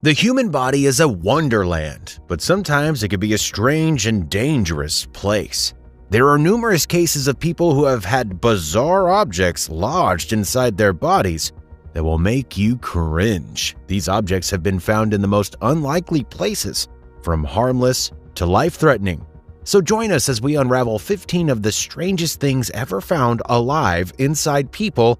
The human body is a wonderland, but sometimes it can be a strange and dangerous place. There are numerous cases of people who have had bizarre objects lodged inside their bodies that will make you cringe. These objects have been found in the most unlikely places, from harmless to life-threatening. So join us as we unravel 15 of the strangest things ever found alive inside people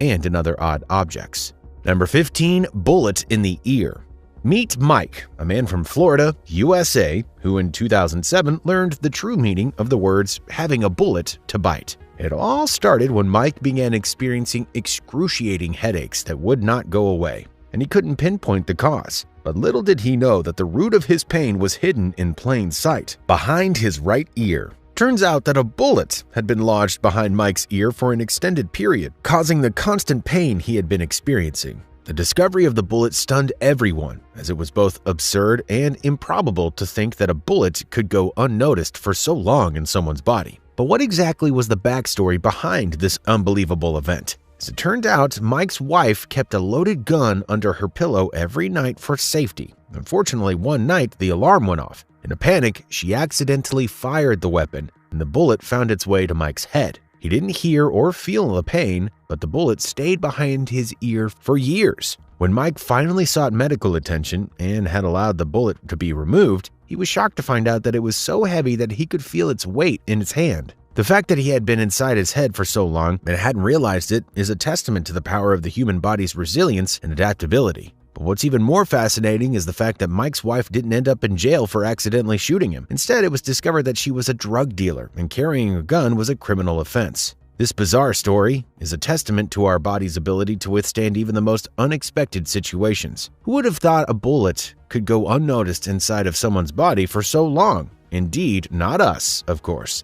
and in other odd objects. Number 15, bullet in the ear. Meet Mike, a man from Florida, USA, who in 2007 learned the true meaning of the words having a bullet to bite. It all started when Mike began experiencing excruciating headaches that would not go away, and he couldn't pinpoint the cause. But little did he know that the root of his pain was hidden in plain sight, behind his right ear. Turns out that a bullet had been lodged behind Mike's ear for an extended period, causing the constant pain he had been experiencing. The discovery of the bullet stunned everyone, as it was both absurd and improbable to think that a bullet could go unnoticed for so long in someone's body. But what exactly was the backstory behind this unbelievable event? As it turned out, Mike's wife kept a loaded gun under her pillow every night for safety. Unfortunately, one night the alarm went off. In a panic, she accidentally fired the weapon, and the bullet found its way to Mike's head. He didn't hear or feel the pain, but the bullet stayed behind his ear for years. When Mike finally sought medical attention and had allowed the bullet to be removed, he was shocked to find out that it was so heavy that he could feel its weight in his hand. The fact that he had been inside his head for so long and hadn't realized it is a testament to the power of the human body's resilience and adaptability. But what's even more fascinating is the fact that Mike's wife didn't end up in jail for accidentally shooting him. Instead, it was discovered that she was a drug dealer and carrying a gun was a criminal offense. This bizarre story is a testament to our body's ability to withstand even the most unexpected situations. Who would have thought a bullet could go unnoticed inside of someone's body for so long? Indeed, not us, of course.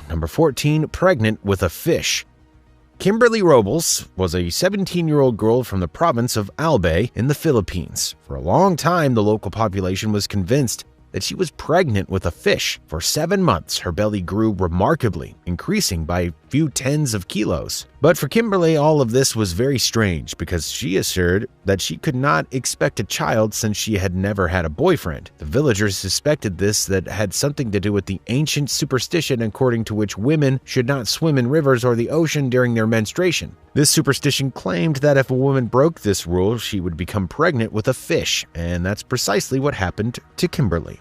Number 14, pregnant with a fish. Kimberly Robles was a 17-year-old girl from the province of Albay in the Philippines. For a long time, the local population was convinced that she was pregnant with a fish. For 7 months, her belly grew remarkably, increasing by a few tens of kilos. But for Kimberly, all of this was very strange because she assured that she could not expect a child since she had never had a boyfriend. The villagers suspected that had something to do with the ancient superstition according to which women should not swim in rivers or the ocean during their menstruation. This superstition claimed that if a woman broke this rule, she would become pregnant with a fish, and that's precisely what happened to Kimberly.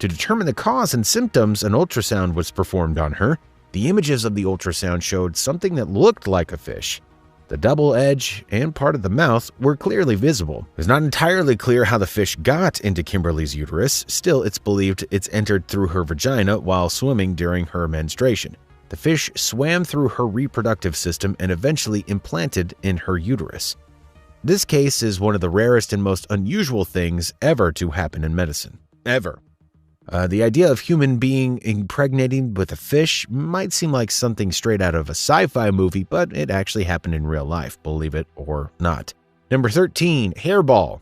To determine the cause and symptoms, an ultrasound was performed on her. The images of the ultrasound showed something that looked like a fish. The double edge and part of the mouth were clearly visible. It was not entirely clear how the fish got into Kimberly's uterus. Still, it's believed it's entered through her vagina while swimming during her menstruation. The fish swam through her reproductive system and eventually implanted in her uterus. This case is one of the rarest and most unusual things ever to happen in medicine. Ever. The idea of human being impregnating with a fish might seem like something straight out of a sci-fi movie, but it actually happened in real life, believe it or not. Number 13, hairball.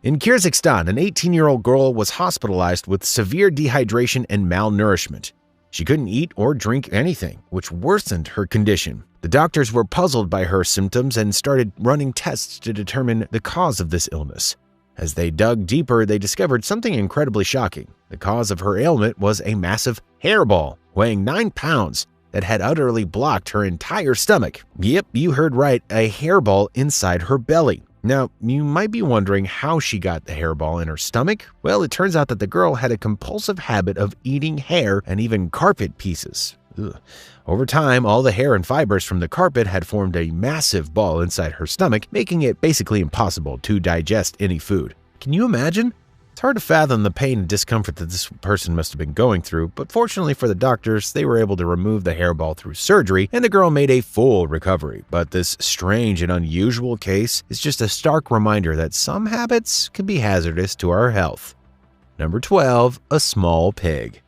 In Kyrgyzstan, an 18-year-old girl was hospitalized with severe dehydration and malnourishment. She couldn't eat or drink anything, which worsened her condition. The doctors were puzzled by her symptoms and started running tests to determine the cause of this illness. As they dug deeper, they discovered something incredibly shocking. The cause of her ailment was a massive hairball, weighing 9 pounds, that had utterly blocked her entire stomach. Yep, you heard right, a hairball inside her belly. Now, you might be wondering how she got the hairball in her stomach. Well, it turns out that the girl had a compulsive habit of eating hair and even carpet pieces. Ugh. Over time, all the hair and fibers from the carpet had formed a massive ball inside her stomach, making it basically impossible to digest any food. Can you imagine? It's hard to fathom the pain and discomfort that this person must have been going through, but fortunately for the doctors, they were able to remove the hairball through surgery, and the girl made a full recovery. But this strange and unusual case is just a stark reminder that some habits can be hazardous to our health. Number 12, a small pig.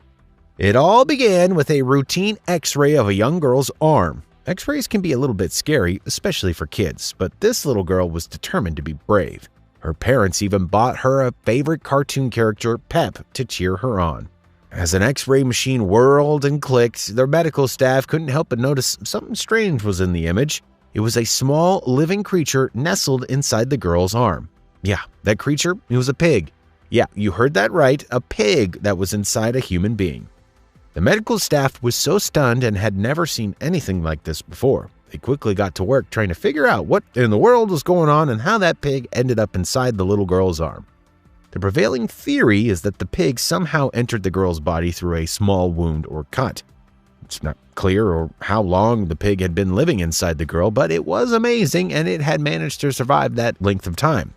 It all began with a routine x-ray of a young girl's arm. X-rays can be a little bit scary, especially for kids, but this little girl was determined to be brave. Her parents even bought her a favorite cartoon character, Pep, to cheer her on. As an x-ray machine whirled and clicked, their medical staff couldn't help but notice something strange was in the image. It was a small, living creature nestled inside the girl's arm. Yeah, that creature, it was a pig. Yeah, you heard that right, a pig that was inside a human being. The medical staff was so stunned and had never seen anything like this before. They quickly got to work trying to figure out what in the world was going on and how that pig ended up inside the little girl's arm. The prevailing theory is that the pig somehow entered the girl's body through a small wound or cut. It's not clear or how long the pig had been living inside the girl, but it was amazing and it had managed to survive that length of time.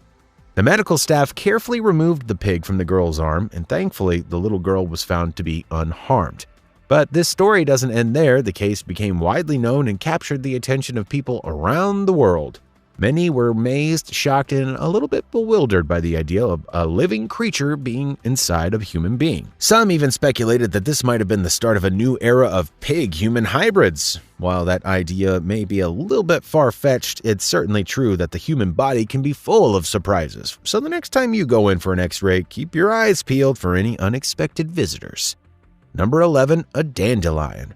The medical staff carefully removed the pig from the girl's arm, and thankfully, the little girl was found to be unharmed. But this story doesn't end there. The case became widely known and captured the attention of people around the world. Many were amazed, shocked, and a little bit bewildered by the idea of a living creature being inside of a human being. Some even speculated that this might have been the start of a new era of pig-human hybrids. While that idea may be a little bit far-fetched, it's certainly true that the human body can be full of surprises. So the next time you go in for an X-ray, keep your eyes peeled for any unexpected visitors. Number 11, a dandelion.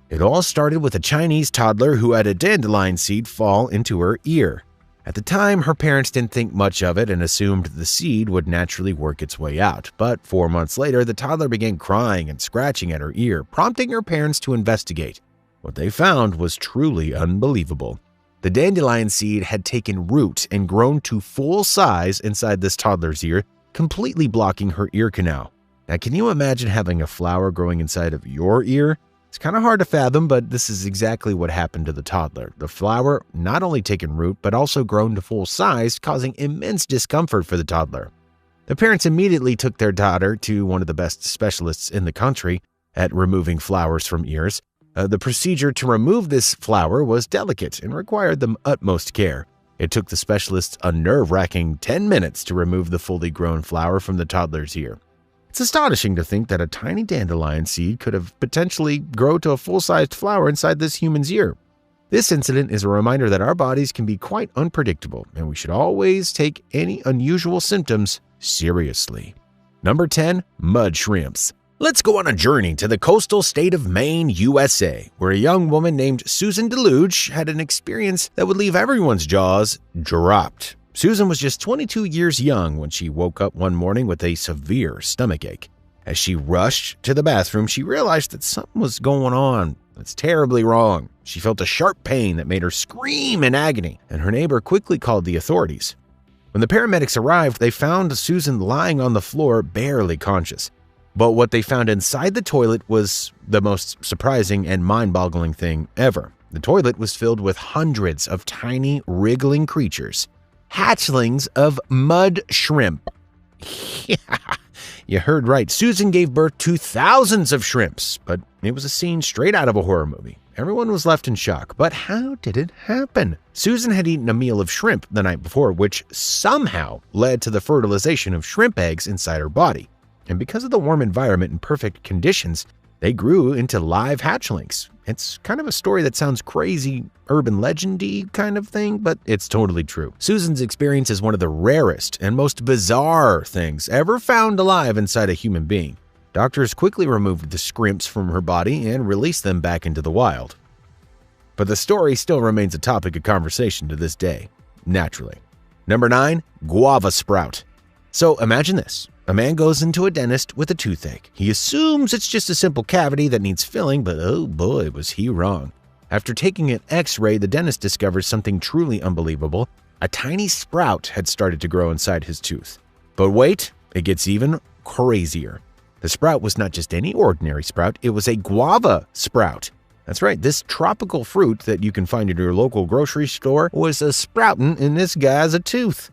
It all started with a Chinese toddler who had a dandelion seed fall into her ear. At the time, her parents didn't think much of it and assumed the seed would naturally work its way out. But 4 months later, the toddler began crying and scratching at her ear, prompting her parents to investigate. What they found was truly unbelievable. The dandelion seed had taken root and grown to full size inside this toddler's ear, completely blocking her ear canal. Now, can you imagine having a flower growing inside of your ear? It's kind of hard to fathom, but this is exactly what happened to the toddler. The flower not only taken root, but also grown to full size, causing immense discomfort for the toddler. The parents immediately took their daughter to one of the best specialists in the country at removing flowers from ears. The procedure to remove this flower was delicate and required the utmost care. It took the specialists a nerve-wracking 10 minutes to remove the fully grown flower from the toddler's ear. It's astonishing to think that a tiny dandelion seed could have potentially grown to a full-sized flower inside this human's ear. This incident is a reminder that our bodies can be quite unpredictable, and we should always take any unusual symptoms seriously. Number 10, mud shrimps. Let's go on a journey to the coastal state of Maine, USA, where a young woman named Susan Deluge had an experience that would leave everyone's jaws dropped. Susan was just 22 years young when she woke up one morning with a severe stomachache. As she rushed to the bathroom, she realized that something was going on that's terribly wrong. She felt a sharp pain that made her scream in agony, and her neighbor quickly called the authorities. When the paramedics arrived, they found Susan lying on the floor, barely conscious. But what they found inside the toilet was the most surprising and mind-boggling thing ever. The toilet was filled with hundreds of tiny, wriggling creatures. Hatchlings of mud shrimp. Yeah, you heard right. Susan gave birth to thousands of shrimps, but it was a scene straight out of a horror movie. Everyone was left in shock. But how did it happen? Susan had eaten a meal of shrimp the night before, which somehow led to the fertilization of shrimp eggs inside her body. And because of the warm environment and perfect conditions, they grew into live hatchlings. It's kind of a story that sounds crazy, urban legend-y kind of thing, but it's totally true. Susan's experience is one of the rarest and most bizarre things ever found alive inside a human being. Doctors quickly removed the shrimps from her body and released them back into the wild. But the story still remains a topic of conversation to this day, naturally. Number 9, guava sprout. So imagine this. A man goes into a dentist with a toothache. He assumes it's just a simple cavity that needs filling, but oh boy, was he wrong. After taking an X-ray, the dentist discovers something truly unbelievable. A tiny sprout had started to grow inside his tooth. But wait, it gets even crazier. The sprout was not just any ordinary sprout, it was a guava sprout. That's right, this tropical fruit that you can find in your local grocery store was a sprouting in this guy's tooth.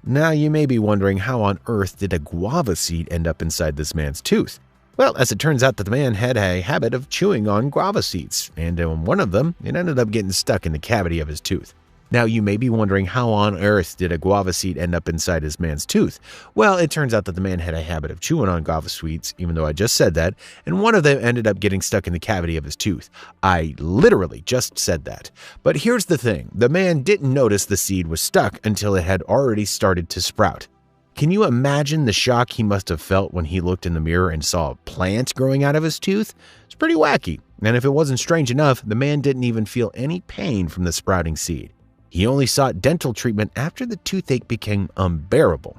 Now you may be wondering, how on earth did a guava seed end up inside this man's tooth? Well, as it turns out that the man had a habit of chewing on guava seeds, and on one of them, it ended up getting stuck in the cavity of his tooth. Now you may be wondering, how on earth did a guava seed end up inside this man's tooth? Well, it turns out that the man had a habit of chewing on guava seeds, even though I just said that, and one of them ended up getting stuck in the cavity of his tooth. I literally just said that. But here's the thing, the man didn't notice the seed was stuck until it had already started to sprout. Can you imagine the shock he must have felt when he looked in the mirror and saw a plant growing out of his tooth? It's pretty wacky. And if it wasn't strange enough, the man didn't even feel any pain from the sprouting seed. He only sought dental treatment after the toothache became unbearable.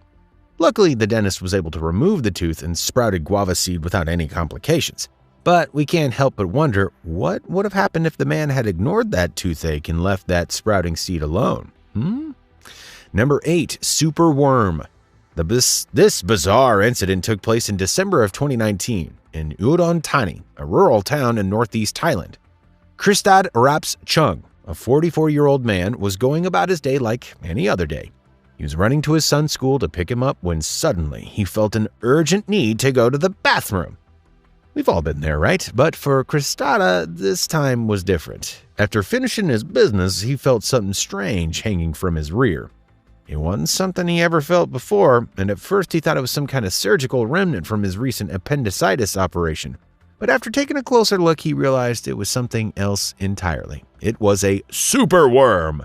Luckily, the dentist was able to remove the tooth and sprouted guava seed without any complications. But we can't help but wonder what would have happened if the man had ignored that toothache and left that sprouting seed alone. Number 8, superworm. This bizarre incident took place in December of 2019 in Udon Thani, a rural town in northeast Thailand. Kristad Raps Chung, a 44-year-old man, was going about his day like any other day. He was running to his son's school to pick him up when suddenly he felt an urgent need to go to the bathroom. We've all been there, right? But for Kristada, this time was different. After finishing his business, he felt something strange hanging from his rear. It wasn't something he ever felt before, and at first he thought it was some kind of surgical remnant from his recent appendicitis operation. But after taking a closer look, he realized it was something else entirely. It was a superworm.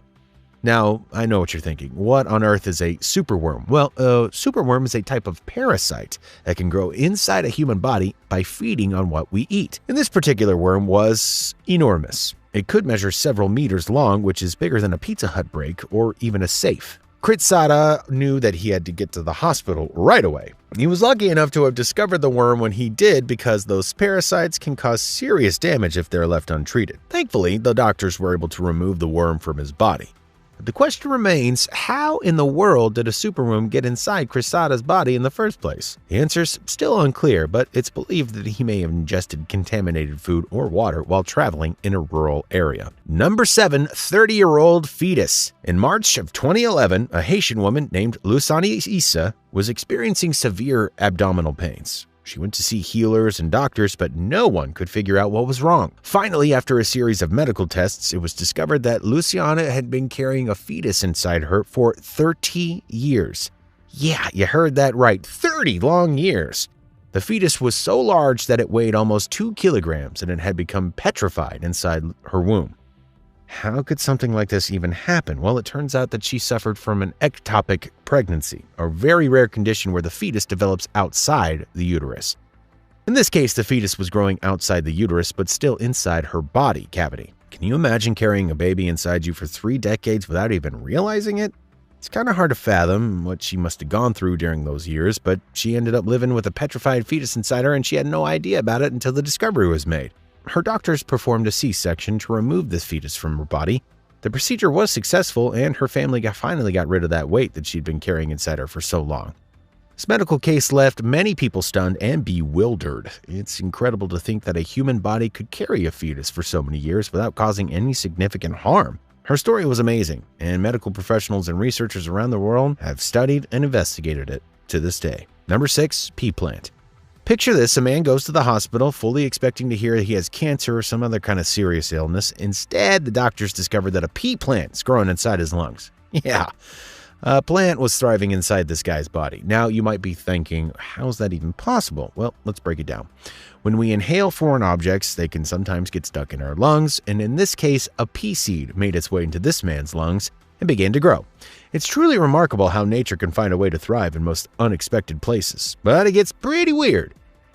Now, I know what you're thinking. What on earth is a superworm? Well, a superworm is a type of parasite that can grow inside a human body by feeding on what we eat. And this particular worm was enormous. It could measure several meters long, which is bigger than a Pizza Hut break or even a safe. Kritsada knew that he had to get to the hospital right away. He was lucky enough to have discovered the worm when he did because those parasites can cause serious damage if they're left untreated. Thankfully, the doctors were able to remove the worm from his body. But the question remains, how in the world did a superworm get inside Kristada's body in the first place? The answer's still unclear, but it's believed that he may have ingested contaminated food or water while traveling in a rural area. Number 7, 30-year-old fetus. In March of 2011, a Haitian woman named Lusani Issa was experiencing severe abdominal pains. She went to see healers and doctors, but no one could figure out what was wrong. Finally, after a series of medical tests, it was discovered that Luciana had been carrying a fetus inside her for 30 years. Yeah, you heard that right, 30 long years. The fetus was so large that it weighed almost 2 kilograms and it had become petrified inside her womb. How could something like this even happen? Well, it turns out that she suffered from an ectopic pregnancy, a very rare condition where the fetus develops outside the uterus. In this case, the fetus was growing outside the uterus, but still inside her body cavity. Can you imagine carrying a baby inside you for 3 decades without even realizing it? It's kind of hard to fathom what she must have gone through during those years, but she ended up living with a petrified fetus inside her and she had no idea about it until the discovery was made. Her doctors performed a C-section to remove this fetus from her body. The procedure was successful, and her family finally got rid of that weight that she'd been carrying inside her for so long. This medical case left many people stunned and bewildered. It's incredible to think that a human body could carry a fetus for so many years without causing any significant harm. Her story was amazing, and medical professionals and researchers around the world have studied and investigated it to this day. Number 6, pea plant. Picture this, a man goes to the hospital fully expecting to hear he has cancer or some other kind of serious illness. Instead, the doctors discovered that a pea plant is growing inside his lungs. Yeah, a plant was thriving inside this guy's body. Now, you might be thinking, how's that even possible? Well, let's break it down. When we inhale foreign objects, they can sometimes get stuck in our lungs, and in this case, a pea seed made its way into this man's lungs and began to grow. It's truly remarkable how nature can find a way to thrive in most unexpected places, but it gets pretty weird.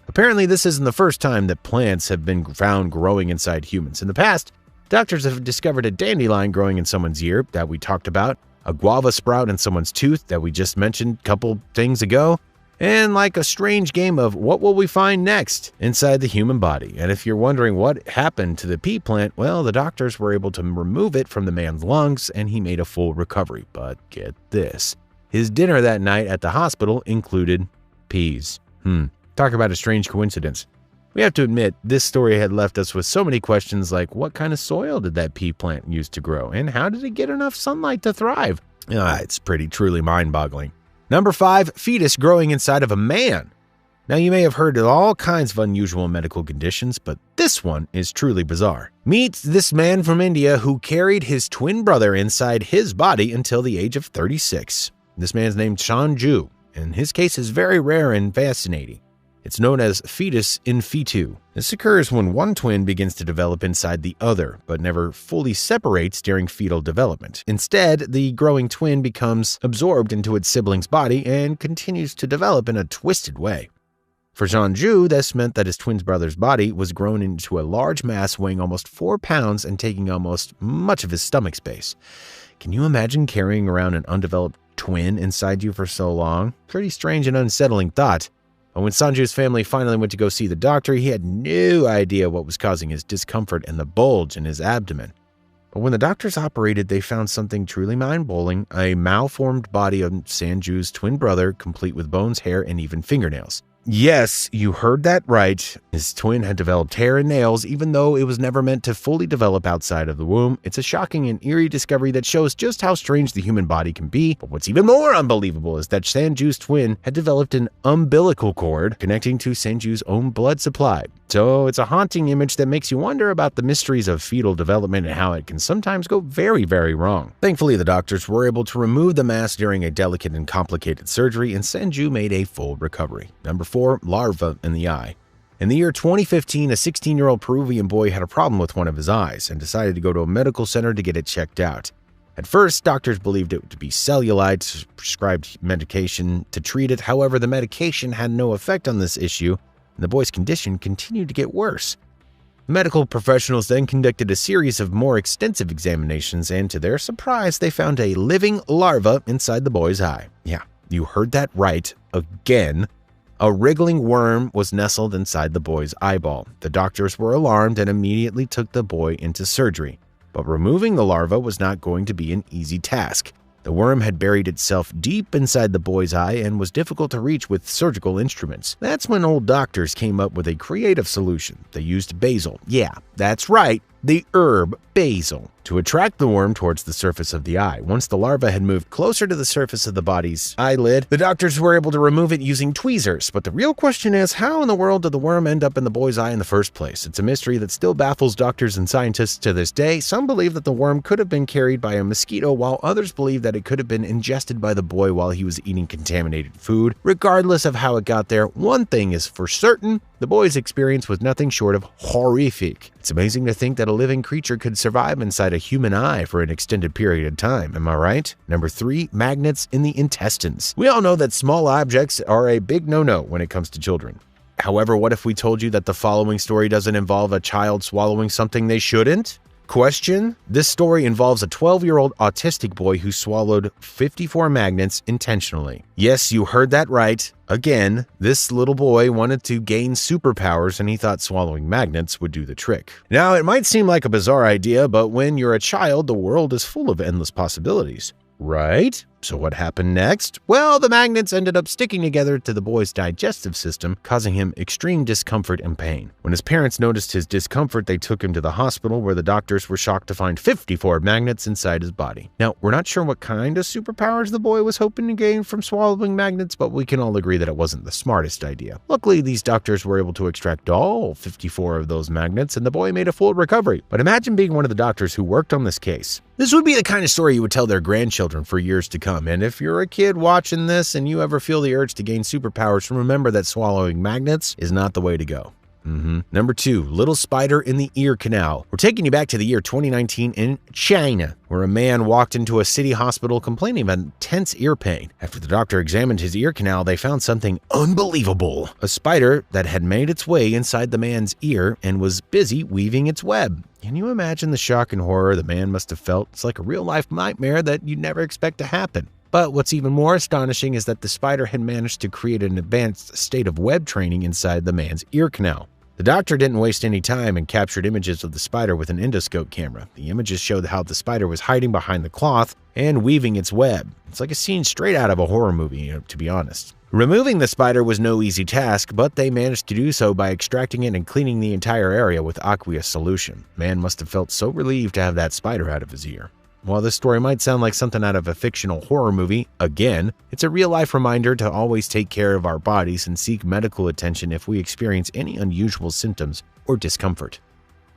Apparently, this isn't the first time that plants have been found growing inside humans. In the past, doctors have discovered a dandelion growing in someone's ear that we talked about, a guava sprout in someone's tooth that we just mentioned a couple things ago, and like a strange game of what will we find next inside the human body. And if you're wondering what happened to the pea plant, well, the doctors were able to remove it from the man's lungs and he made a full recovery. But get this, his dinner that night at the hospital included peas. Talk about a strange coincidence. We have to admit, this story had left us with so many questions like what kind of soil did that pea plant use to grow and how did it get enough sunlight to thrive? It's pretty truly mind-boggling. Number 5, fetus growing inside of a man. Now, you may have heard of all kinds of unusual medical conditions, but this one is truly bizarre. Meet this man from India who carried his twin brother inside his body until the age of 36. This man's named Sanju, and his case is very rare and fascinating. It's known as fetus in fetu. This occurs when one twin begins to develop inside the other, but never fully separates during fetal development. Instead, the growing twin becomes absorbed into its sibling's body and continues to develop in a twisted way. For Jean-Ju, this meant that his twin brother's body was grown into a large mass weighing almost 4 pounds and taking almost much of his stomach space. Can you imagine carrying around an undeveloped twin inside you for so long? Pretty strange and unsettling thought. But when Sanju's family finally went to go see the doctor, he had no idea what was causing his discomfort and the bulge in his abdomen. But when the doctors operated, they found something truly mind-blowing, a malformed body of Sanju's twin brother, complete with bones, hair, and even fingernails. Yes, you heard that right. His twin had developed hair and nails, even though it was never meant to fully develop outside of the womb. It's a shocking and eerie discovery that shows just how strange the human body can be. But what's even more unbelievable is that Sanju's twin had developed an umbilical cord connecting to Sanju's own blood supply. So it's a haunting image that makes you wonder about the mysteries of fetal development and how it can sometimes go very, very wrong. Thankfully, the doctors were able to remove the mass during a delicate and complicated surgery, and Sanju made a full recovery. Number 4, larva in the eye. In the year 2015, a 16-year-old Peruvian boy had a problem with one of his eyes and decided to go to a medical center to get it checked out. At first, doctors believed it to be cellulite, prescribed medication to treat it. However, the medication had no effect on this issue, and the boy's condition continued to get worse. The medical professionals then conducted a series of more extensive examinations, and to their surprise, they found a living larva inside the boy's eye. Yeah, you heard that right again. A wriggling worm was nestled inside the boy's eyeball. The doctors were alarmed and immediately took the boy into surgery. But removing the larva was not going to be an easy task. The worm had buried itself deep inside the boy's eye and was difficult to reach with surgical instruments. That's when old doctors came up with a creative solution. They used basil. Yeah, that's right, the herb basil, to attract the worm towards the surface of the eye. Once the larva had moved closer to the surface of the body's eyelid, the doctors were able to remove it using tweezers. But the real question is, how in the world did the worm end up in the boy's eye in the first place? It's a mystery that still baffles doctors and scientists to this day. Some believe that the worm could have been carried by a mosquito, while others believe that it could have been ingested by the boy while he was eating contaminated food. Regardless of how it got there, one thing is for certain: the boy's experience was nothing short of horrific. It's amazing to think that a living creature could survive inside a human eye for an extended period of time, am I right? Number 3, magnets in the intestines. We all know that small objects are a big no-no when it comes to children. However, what if we told you that the following story doesn't involve a child swallowing something they shouldn't? Question: this story involves a 12-year-old autistic boy who swallowed 54 magnets intentionally. Yes, you heard that right. Again, this little boy wanted to gain superpowers and he thought swallowing magnets would do the trick. Now, it might seem like a bizarre idea, but when you're a child, the world is full of endless possibilities, right? So what happened next? Well, the magnets ended up sticking together to the boy's digestive system, causing him extreme discomfort and pain. When his parents noticed his discomfort, they took him to the hospital, where the doctors were shocked to find 54 magnets inside his body. Now, we're not sure what kind of superpowers the boy was hoping to gain from swallowing magnets, but we can all agree that it wasn't the smartest idea. Luckily, these doctors were able to extract all 54 of those magnets, and the boy made a full recovery. But imagine being one of the doctors who worked on this case. This would be the kind of story you would tell their grandchildren for years to come. And if you're a kid watching this and you ever feel the urge to gain superpowers, remember that swallowing magnets is not the way to go. Number 2, little spider in the ear canal. We're taking you back to the year 2019 in China, where a man walked into a city hospital complaining of intense ear pain. After the doctor examined his ear canal, they found something unbelievable: a spider that had made its way inside the man's ear and was busy weaving its web. Can you imagine the shock and horror the man must have felt? It's like a real-life nightmare that you'd never expect to happen. But what's even more astonishing is that the spider had managed to create an advanced state of web training inside the man's ear canal. The doctor didn't waste any time and captured images of the spider with an endoscope camera. The images showed how the spider was hiding behind the cloth and weaving its web. It's like a scene straight out of a horror movie, to be honest. Removing the spider was no easy task, but they managed to do so by extracting it and cleaning the entire area with aqueous solution. Man must have felt so relieved to have that spider out of his ear. While this story might sound like something out of a fictional horror movie, again, it's a real-life reminder to always take care of our bodies and seek medical attention if we experience any unusual symptoms or discomfort.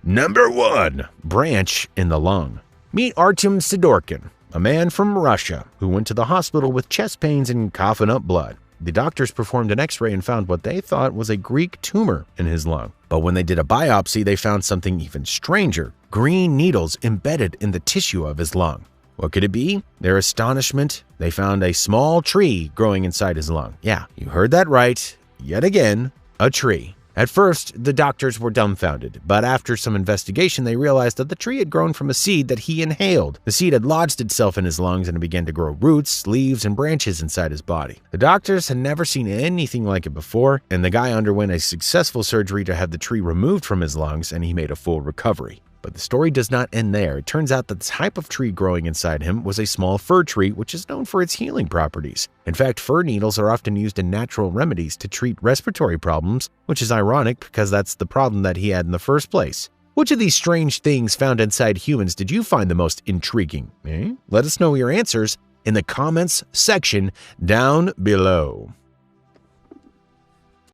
Number 1, branch in the lung. Meet Artem Sidorkin, a man from Russia who went to the hospital with chest pains and coughing up blood. The doctors performed an x-ray and found what they thought was a Greek tumor in his lung. But when they did a biopsy, they found something even stranger: green needles embedded in the tissue of his lung. What could it be? Their astonishment, they found a small tree growing inside his lung. Yeah, you heard that right. Yet again, a tree. At first, the doctors were dumbfounded, but after some investigation, they realized that the tree had grown from a seed that he inhaled. The seed had lodged itself in his lungs and it began to grow roots, leaves, and branches inside his body. The doctors had never seen anything like it before, and the guy underwent a successful surgery to have the tree removed from his lungs, and he made a full recovery. But the story does not end there. It turns out that the type of tree growing inside him was a small fir tree, which is known for its healing properties. In fact, fir needles are often used in natural remedies to treat respiratory problems, which is ironic because that's the problem that he had in the first place. Which of these strange things found inside humans did you find the most intriguing? Let us know your answers in the comments section down below.